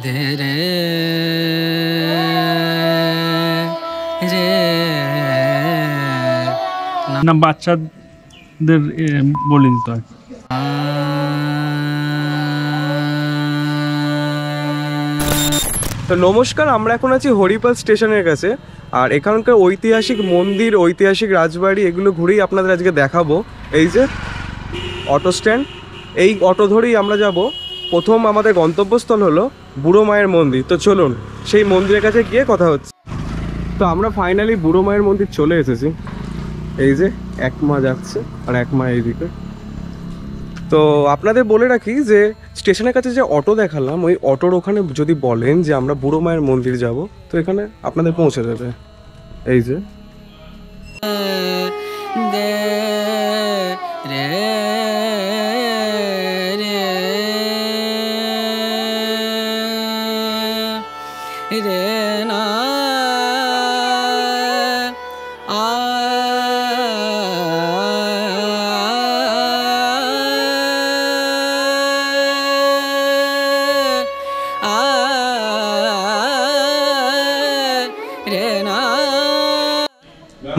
দে রে রে না বাচ্চাদের বলিনি তো। তো নমস্কার, আমরা এখন আছি হরিপাল স্টেশনের কাছে। আর এখানকার ঐতিহাসিক মন্দির, ঐতিহাসিক রাজবাড়ি এগুলো ঘুরেই আপনাদের আজকে দেখাবো। এই যে অটো স্ট্যান্ড, এই অটো ধরেই আমরা যাব। প্রথম আমাদের গন্তব্যস্থল হলো বুড়ো মায়ের মন্দির। তো চলুন সেই মন্দিরের কাছে গিয়ে কথা হচ্ছে। তো আমরা ফাইনালি বুড়ো মায়ের মন্দির চলে এসেছি। এই যে এক মা যাচ্ছে আর এক মা এইদিকে। তো আপনাদের বলে রাখি যে স্টেশনের কাছে যে অটো দেখালাম, ওই অটোর ওখানে যদি বলেন যে আমরা বুড়ো মায়ের মন্দির যাব, তো এখানে আপনাদের পৌঁছে দেবে। এই যে দে রে রে রে না আ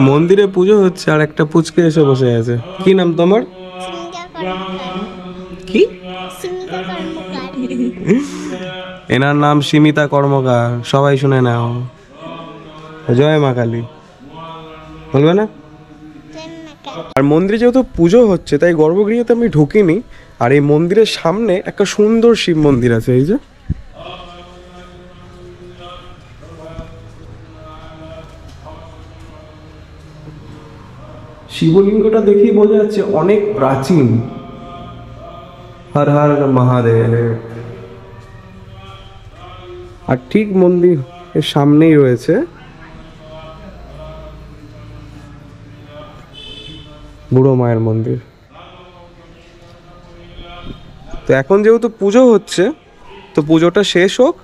মন্দিরে পুজো হচ্ছে আর একটা পুচকে এসে বসে আছে। কি নাম তোমার? কি? এনার নাম সীমিতা কর্মকার। সবাই শুনে নাও। জয় মা কালী বলবে না? আর মন্দিরে যেহেতু পুজো হচ্ছে তাই গর্ভগৃহতে আমি ঢুকিনি। আর এই মন্দিরের সামনে একটা সুন্দর শিব মন্দির আছে। এই যে শিবলিঙ্গটা দেখেই বোঝা যাচ্ছে অনেক প্রাচীন। হর হর মহাদেব। আর ঠিক মন্দির এর সামনেই রয়েছে বুড়ো মায়ের মন্দির। তো এখন যেহেতু পুজো হচ্ছে, তো পুজোটা শেষ হোক,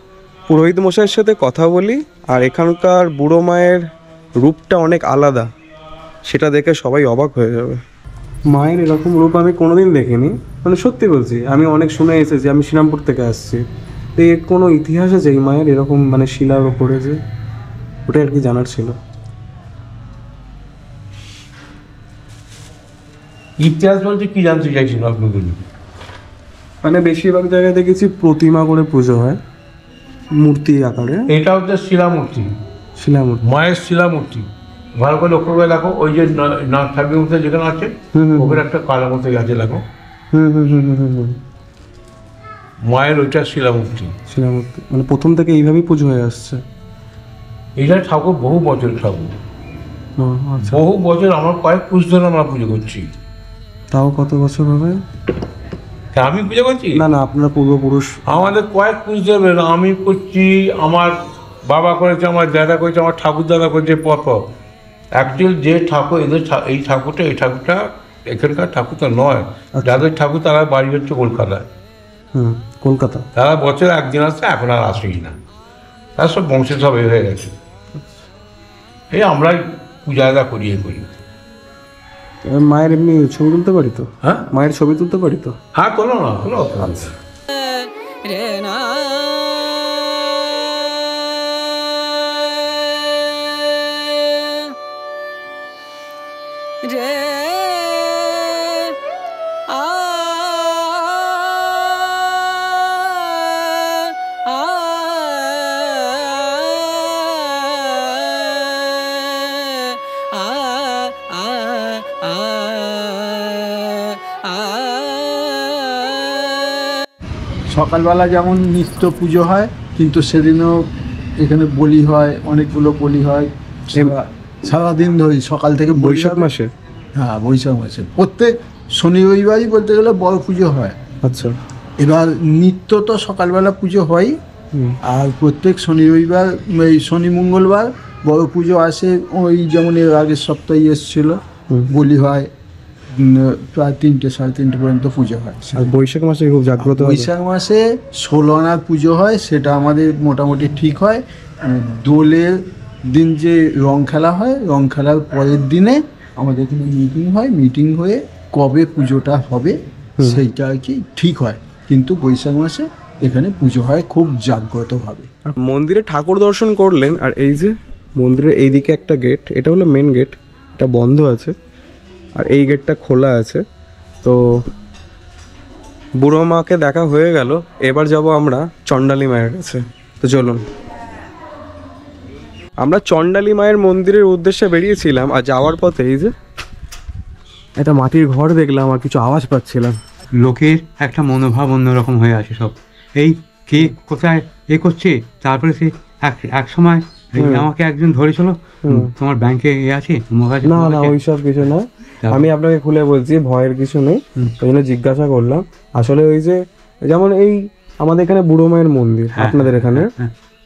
পুরোহিত মশাইয়ের সাথে কথা বলি। আর এখানকার বুড়ো মায়ের রূপটা অনেক আলাদা, সেটা দেখে সবাই অবাক হয়ে যাবে। মায়ের এরকম রূপ আমি কোনোদিন দেখিনি, মানে সত্যি বলছি। আমি অনেক শুনে এসেছি, আমি শ্রীরামপুর থেকে আসছি। তো এর কোনো ইতিহাস আছে এই মায়ের এরকম, মানে শিলার ওপরে যে, ওটা আর কি জানার ছিল। ইতিহাস বলতে কি জানতে চাইছিল আপনি বলুন? মানে বেশিরভাগ জায়গায় দেখেছি প্রতিমা করে পুজো হয়, মূর্তি আকারে। এটা হচ্ছে শিলামূর্তি, শিলামূর্তি, মায়ের শিলামূর্তি। ভালো করে লক্ষ্য করে দেখো, ওই যে নাক ঠাকুর মধ্যে যেখানে আছে ওখানে একটা কালো মতো আছে, দেখো মায়ের ওইটা শিলামূর্তি। শিলামূর্তি মানে প্রথম থেকে এইভাবেই পুজো হয়ে আসছে। এইটা ঠাকুর বহু বছর ঠাকুর, আচ্ছা। বহু বছর। আমার কয়েক পুরুষ ধরে আমরা পুজো করছি। তাও কত বছর হবে? তা আমি পুজো করছি না না, আপনার পূর্বপুরুষ। আমাদের কয়েক পুরুষ ধরে আমি করছি, আমার বাবা করেছে, আমার দাদা করেছে, আমার ঠাকুর দাদা করেছে পরপর। অ্যাকচুয়াল যে ঠাকুর এদের এই ঠাকুরটা এখানকার ঠাকুরটা নয়। যাদের ঠাকুর তারা বাড়ি হচ্ছে কলকাতায়। কলকাতা। তারা বছরে একদিন আসছে, এখন আর আসেই না। তার সব বংশে সব এ হয়ে গেছে। এই আমরাই পূজা করিয়ে করি। মায়ের এমনি ছবি তুলতে পারি তো? হ্যাঁ, মায়ের ছবি তুলতে পারি তো? হ্যাঁ, কোনো না কোনো। রে না রে আ আ সকালবেলা যেমন নিত্য পুজো হয়, কিন্তু সেদিনও এখানে বলি হয়, অনেকগুলো বলি হয় সারাদিন ধরে, সকাল থেকে। বৈশাখ মাসে? হ্যাঁ, বৈশাখ মাসে প্রত্যেক শনি রবিবারই বলতে গেলে বড় পুজো হয়। আচ্ছা। এবার নিত্য তো সকালবেলা পুজো হয়, আর প্রত্যেক শনি রবিবার, এই শনি মঙ্গলবার বড় পুজো আসে। ওই যেমন এর আগের সপ্তাহে এসেছিল, বলি হয়, প্রায় 3টে সাড়ে 3টে পর্যন্ত পুজো হয়। আর বৈশাখ মাসে খুব জাগ্রত। বৈশাখ মাসে 16 আনার পুজো হয়, সেটা আমাদের মোটামুটি ঠিক হয়। দোলের দিন যে রং খেলা হয়, রং খেলার পরের দিনে আমাদের এখানে মিটিং হয়, মিটিং হয়ে কবে পুজোটা হবে সেইটা আর কি ঠিক হয়। কিন্তু বৈশাখ মাসে এখানে পুজো হয় খুব জাগ্রতভাবে। আর মন্দিরে ঠাকুর দর্শন করলেন, আর এই যে মন্দিরের এইদিকে একটা গেট, এটা হলো মেন গেট, এটা বন্ধ আছে, আর এই গেটটা খোলা আছে। তো বুড়ো মাকে দেখা হয়ে গেল, এবার যাব আমরা চণ্ডালী মায়ের কাছে। তো চলুন, আমরা চণ্ডালী মায়ের মন্দিরের উদ্দেশ্যে বেরিয়েছিলাম, আর যাওয়ার পথে এই যে একটা মাটির ঘর দেখলাম, আর কিছু আওয়াজ পাচ্ছিলাম। লোকের একটা মনোভাব অন্যরকম হয়ে আসে সব, এই কে কোথায় এ করছে, তারপরে সে এক সময় আমাকে একজন ধরেছিল, তোমার ব্যাংকে এ আছে তোমার কাছে? না না, ওইসব কিছু না, আমি আপনাকে খুলে বলছি, ভয়ের কিছু নেই, ওই জন্য জিজ্ঞাসা করলাম। আসলে ওই যে যেমন এই আমাদের এখানে বুড়ো মায়ের মন্দির, আপনাদের এখানে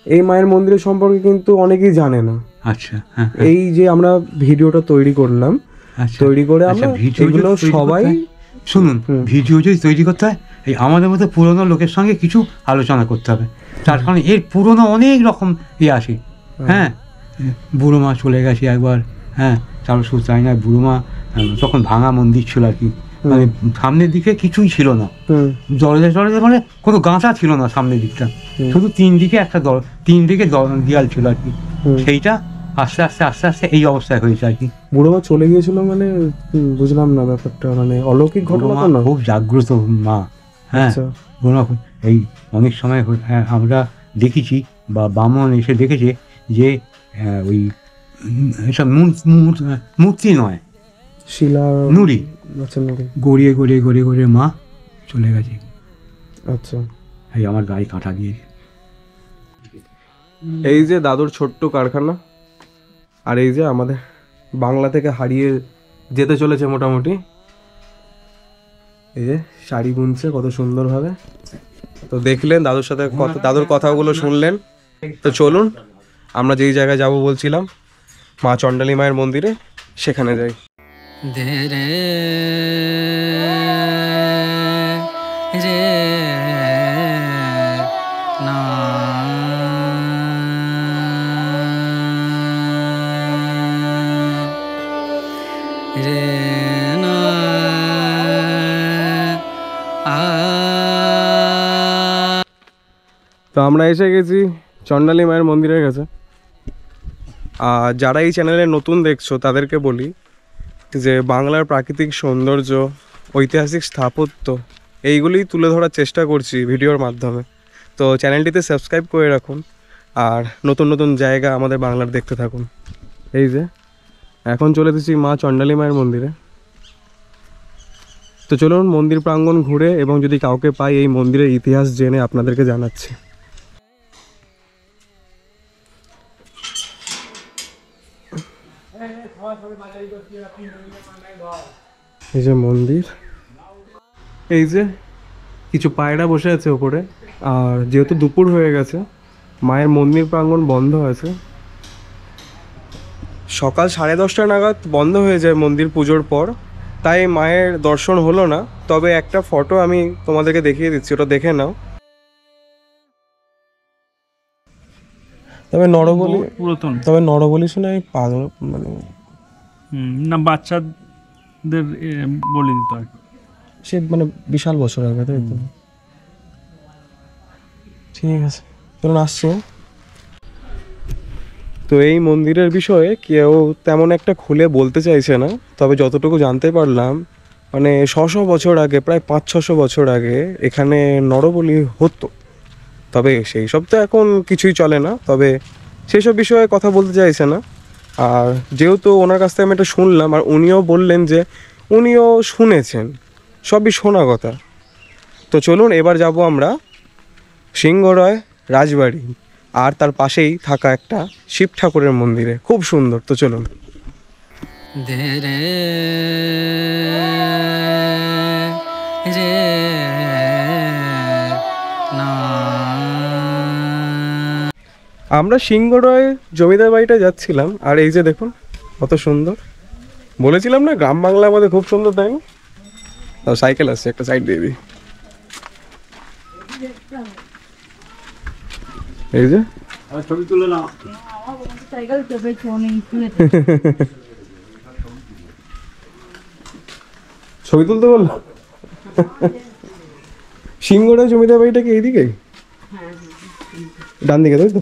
এই মায়ের মন্দিরের সম্পর্কে কিন্তু অনেকেই জানে না। আচ্ছা, এই যে আমরা ভিডিওটা তৈরি করলাম, তৈরি করে আমরা এগুলো সবাই শুনুন, ভিডিও যদি তৈরি করতে হয় এই আমাদের মতো পুরোনো লোকের সঙ্গে কিছু আলোচনা করতে হবে, তার কারণে এর পুরোনো অনেক রকম ইয়ে আসে। হ্যাঁ, বুড়ো মা চলে গেছে একবার, হ্যাঁ, তারপর শুধু তাই না, বুড়ো মা তখন ভাঙা মন্দির ছিল আর কি, মানে সামনের দিকে কিছুই ছিল না, দরজা টরজা মানে কোনো গাঁথা ছিল না সামনের দিকটা, শুধু তিন দিকে দেয়াল ছিল আর কি, সেইটা আস্তে আস্তে আস্তে আস্তে এই অবস্থায় হয়েছে আর কি। বুড়ো মা চলে গিয়েছিল মানে বুঝলাম না ব্যাপারটা, মানে অলৌকিক ঘটনা তো না? খুব জাগ্রত মা, হ্যাঁ, বুড়ো মা এই অনেক সময় আমরা দেখেছি বা বামন এসে দেখেছে যে ওই এসব মূর্তি নয়, শিলা নুড়ি, আচ্ছা, নুড়ি গড়িয়ে গড়িয়ে গড়িয়ে গড়িয়ে মা চলে গেছে। আচ্ছা, এই আমার গায়ে কাঁটা দিয়েছে। এই যে দাদুর ছোট্ট কারখানা, আর এই যে আমাদের বাংলা থেকে হারিয়ে যেতে চলেছে মোটামুটি, এই যে শাড়ি বুনছে কত সুন্দরভাবে। তো দেখলেন দাদুর সাথে দাদুর কথাগুলো শুনলেন। তো চলুন আমরা যেই জায়গায় যাব বলছিলাম, মা চণ্ডালী মায়ের মন্দিরে, সেখানে যাই। ধীরে রে না রে না আ। তো আমরা এসে গেছি চণ্ডালী মায়ের মন্দিরের কাছে। আর যারা এই চ্যানেলে নতুন দেখছো তাদেরকে বলি যে বাংলার প্রাকৃতিক সৌন্দর্য, ঐতিহাসিক স্থাপত্য এইগুলিই তুলে ধরার চেষ্টা করছি ভিডিওর মাধ্যমে। তো চ্যানেলটিতে সাবস্ক্রাইব করে রাখুন, আর নতুন নতুন জায়গা আমাদের বাংলার দেখতে থাকুন। এই যে এখন চলে এসেছি মা চণ্ডালী মায়ের মন্দিরে। তো চলুন মন্দির প্রাঙ্গণ ঘুরে এবং যদি কাউকে পাই এই মন্দিরের ইতিহাস জেনে আপনাদেরকে জানাচ্ছি। এই যে মন্দির, এই যে কিছু পায়রা বসে আছে ওপরে, আর যেহেতু দুপুর হয়ে গেছে মায়ের মন্দির প্রাঙ্গণ বন্ধ আছে। সকাল 10:30 নাগাদ বন্ধ হয়ে যায় মন্দির পুজোর পর, তাই মায়ের দর্শন হলো না। তবে একটা ফটো আমি তোমাদেরকে দেখিয়ে দিচ্ছি, ওটা দেখে নাও। তবে পুরাতন, নরবলি শুনে আমি পাগল, মানে না বাচ্চাদের বলিনি তো আর কি। সে মানে বিশাল বছর আগে, তাই তো? ঠিক আছে, চলুন আসছি। তো এই মন্দিরের বিষয়ে কেউ তেমন একটা খুলে বলতে চাইছে না, তবে যতটুকু জানতে পারলাম মানে 600 বছর আগে, প্রায় 500-600 বছর আগে এখানে নরবলি হতো। তবে সেই সব তো এখন কিছুই চলে না, তবে সেই সব বিষয়ে কথা বলতে চাইছে না। আর যেহেতু ওনার কাছ থেকে আমি এটা শুনলাম, আর উনিও বললেন যে উনিও শুনেছেন, সবই শোনা কথা। তো চলুন এবার যাব আমরা সিংহরায় রাজবাড়ি, আর তার পাশেই থাকা একটা শিব ঠাকুরের মন্দিরে, খুব সুন্দর। তো চলুন। ধীরে রে না। আমরা সিংহরায় জমিদার বাড়িটা যাচ্ছিলাম, আর এই যে দেখুন কত সুন্দর। বলেছিলাম না গ্রাম বাংলা আমাদের খুব সুন্দর, তাই না? তাও সাইকেল আসছে, একটা সাইড দিয়ে দিই। এই যে ছবি তুলে নাও। ছবি তুলতে বললাম। সিংহরায় জমিদার বাড়িটা কি এইদিকে? ডান দিকে তাই তো?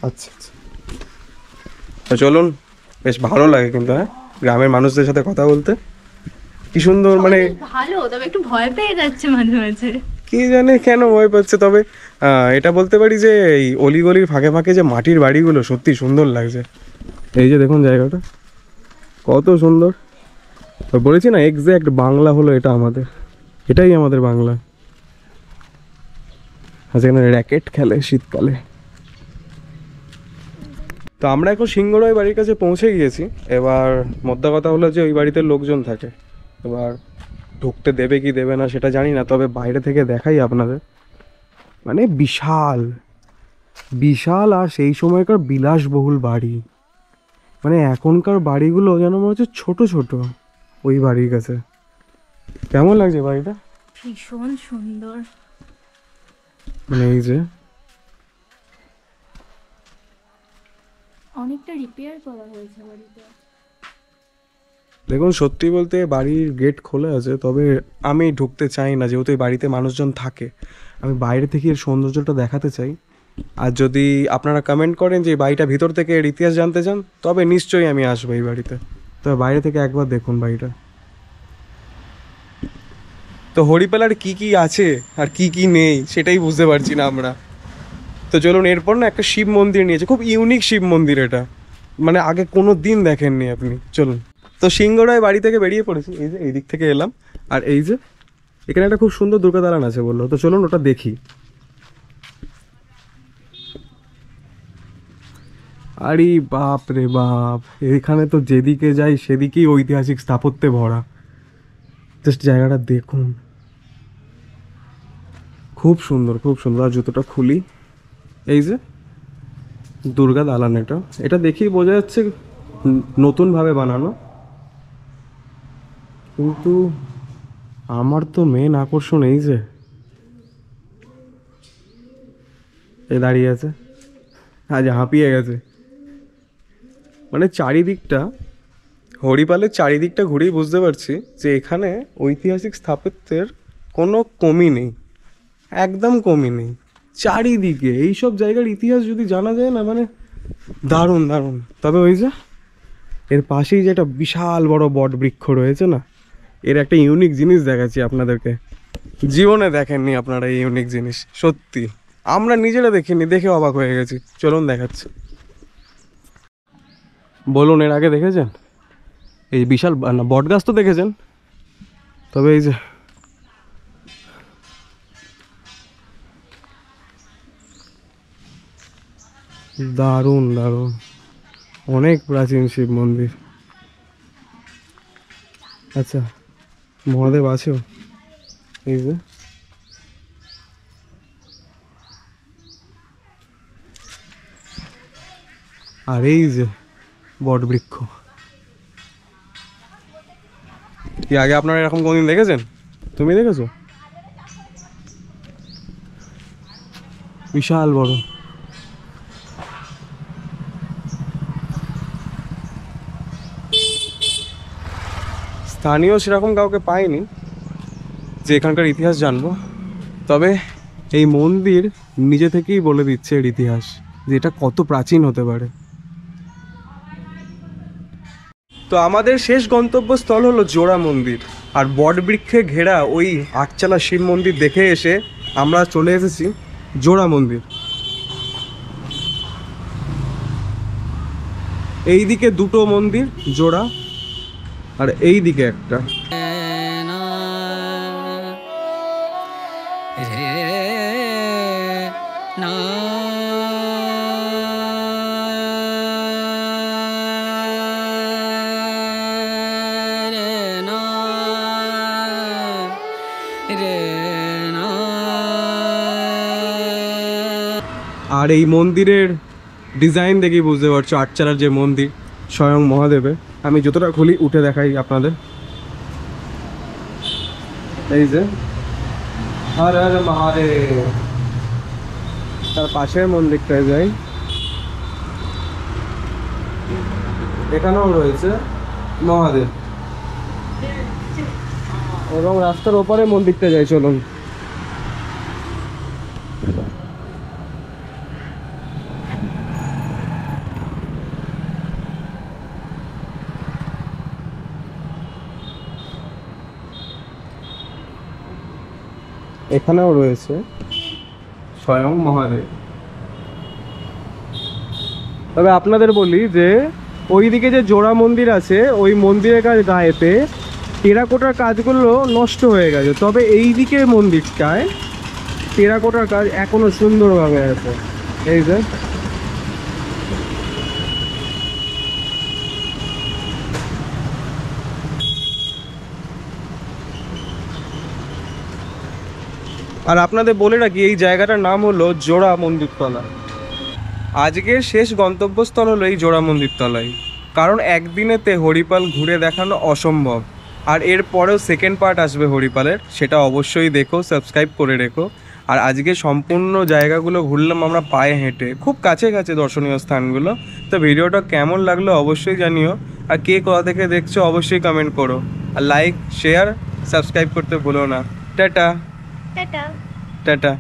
আচ্ছা আচ্ছা। তো চলুন, বেশ ভালো লাগে কিন্তু, হ্যাঁ, গ্রামের মানুষদের সাথে কথা বলতে কি সুন্দর। মানে ভালো, তবে একটু ভয় পেয়ে যাচ্ছে মাঝে মাঝে। কি জানে কেন ভয় পাচ্ছে, তবে এটা বলতে পারি যে এই অলিগলির ফাঁকে ফাঁকে যে মাটির বাড়িগুলো সত্যি সুন্দর লাগছে। এই যে দেখুন জায়গাটা কত সুন্দর। তো বলেছি না, এক্স্যাক্ট বাংলা হলো এটা আমাদের, এটাই আমাদের বাংলা। আচ্ছা, এখানে র্যাকেট খেলে শীতকালে। তো আমরা এখন সিংহরায় বাড়ির কাছে পৌঁছে গিয়েছি। এবার মোদ্দা কথা হলো যে ওই বাড়িতে লোকজন থাকে, এবার ঢুকতে দেবে কি দেবে না সেটা জানি না, তবে বাইরে থেকে দেখাই আপনাদের। মানে বিশাল বিশাল, আর সেই সময়কার বিলাসবহুল বাড়ি। মানে এখনকার বাড়িগুলো যেন মনে হচ্ছে ছোট ছোট ওই বাড়ির কাছে। কেমন লাগছে বাড়িটা? ভীষণ সুন্দর। মানে এই যে অনেকটা রিপেয়ার করা হয়েছে বাড়িটা। দেখুন, সত্যি বলতে বাড়ির গেট খোলা আছে, তবে আমি ঢুকতে চাই না, যেহেতু এই বাড়িতে মানুষজন থাকে। আমি বাইরে থেকে এর সৌন্দর্যটা দেখাতে চাই। আর যদি আপনারা কমেন্ট করেন যে এই বাড়িটা ভিতর থেকে এর ইতিহাস জানতে চান, তবে নিশ্চয়ই আমি আসবো এই বাড়িতে। তবে বাইরে থেকে একবার দেখুন বাড়িটা। তো হরিপালার কি কি আছে আর কি কি নেই সেটাই বুঝতে পারছি না আমরা। তো চলুন, এরপর না একটা শিব মন্দির নিয়েছে, খুব ইউনিক শিব মন্দির এটা, মানে আগে কোনো দিন দেখেননি আপনি। চলুন, তো সিংহরায় বাড়ি থেকে বেরিয়ে পড়েছি, এই যে এই দিক থেকে এলাম। আর এই যে এখানে একটা খুব সুন্দর দুর্গা দালান আছে বললো, তো চলুন ওটা দেখি। আরে বাপ রে বাপ, এখানে তো যেদিকে যাই সেদিকেই ঐতিহাসিক স্থাপত্যে ভরা। জাস্ট জায়গাটা দেখুন, খুব সুন্দর খুব সুন্দর। আর জুতোটা খুলি, এই যে দুর্গা দালান, এটা দেখেই বোঝা যাচ্ছে নতুনভাবে বানানো। কিন্তু আমার তো মেন আকর্ষণ এই যে এ দাঁড়িয়ে আছে, আজ হাঁপিয়ে গেছে। মানে চারিদিকটা, হরিপালের চারিদিকটা ঘুরেই বুঝতে পারছি যে এখানে ঐতিহাসিক স্থাপত্যের কোনো কমি নেই, একদম কমি নেই। চারিদিকে এইসব জায়গার ইতিহাস যদি জানা যায় না, মানে দারুণ দারুণ। তবে ওই যে এর পাশেই যে একটা বিশাল বড় বট বৃক্ষ রয়েছে না, এর একটা ইউনিক জিনিস দেখাচ্ছি আপনাদেরকে। জীবনে দেখেননি আপনারা এই ইউনিক জিনিস, সত্যি আমরা নিজেরা দেখিনি, দেখে অবাক হয়ে গেছি। চলুন দেখাচ্ছি। বলুন, এর আগে দেখেছেন এই বিশাল না বট গাছ? তো দেখেছেন, তবে এই যে দারুণ দারুণ, অনেক প্রাচীন শিব মন্দির। আচ্ছা, মহাদেব আছেও, এই যে আর এই যে বট বৃক্ষ। কি আগে আপনারা এরকম কোনদিন দেখেছেন? তুমি দেখেছো? বিশাল বড়। স্থানীয় সেরকম কাউকে পাইনি যে এখানকার ইতিহাস জানবো, তবে এই মন্দির নিজে থেকেই বলে দিচ্ছে এর ইতিহাস, যে এটা কত প্রাচীন হতে পারে। তো আমাদের শেষ গন্তব্যস্থল হলো জোড়া মন্দির, আর বটবৃক্ষে ঘেরা ওই আটচালা শিব মন্দির দেখে এসে আমরা চলে এসেছি জোড়া মন্দির। এই দিকে দুটো মন্দির জোড়া, আর এই দিকে একটা। না রে না রে না রে না। আর এই মন্দিরের ডিজাইন দেখেই বুঝতে পারছো আটচালার যে মন্দির, স্বয়ং মহাদেবের। আমি যতটা খুলি উঠে দেখাই আপনাদের। এই যে হর হর মহাদেব। তার পাশের মন্দিরটায় যাই, এখানেও রয়েছে মহাদেব, এবং রাস্তার ওপারে মন্দিরটা যাই। চলুন, এখানেও রয়েছে স্বয়ং মহাদেব। তবে আপনাদের বলি যে ওইদিকে যে জোড়া মন্দির আছে, ওই মন্দিরের গায়েতে টেরাকোটার কাজগুলো নষ্ট হয়ে গেছে, তবে এই দিকের মন্দিরটায় টেরাকোটার কাজ এখনো সুন্দরভাবে আছে। এই যে আর আপনাদের বলে রাখি, এই জায়গাটার নাম হলো জোড়া মন্দিরতলা। আজকের শেষ গন্তব্যস্থল হলো এই জোড়া মন্দিরতলাই, কারণ একদিনেতে হরিপাল ঘুরে দেখানো অসম্ভব। আর এর পরেও সেকেন্ড পার্ট আসবে হরিপালের, সেটা অবশ্যই দেখো, সাবস্ক্রাইব করে রেখো। আর আজকে সম্পূর্ণ জায়গাগুলো ঘুরলাম আমরা পায়ে হেঁটে, খুব কাছে কাছে দর্শনীয় স্থানগুলো। তো ভিডিওটা কেমন লাগলো অবশ্যই জানিও, আর কে কোথা থেকে দেখছো অবশ্যই কমেন্ট করো, আর লাইক শেয়ার সাবস্ক্রাইব করতে ভুলো না। Tata tata. টাটা।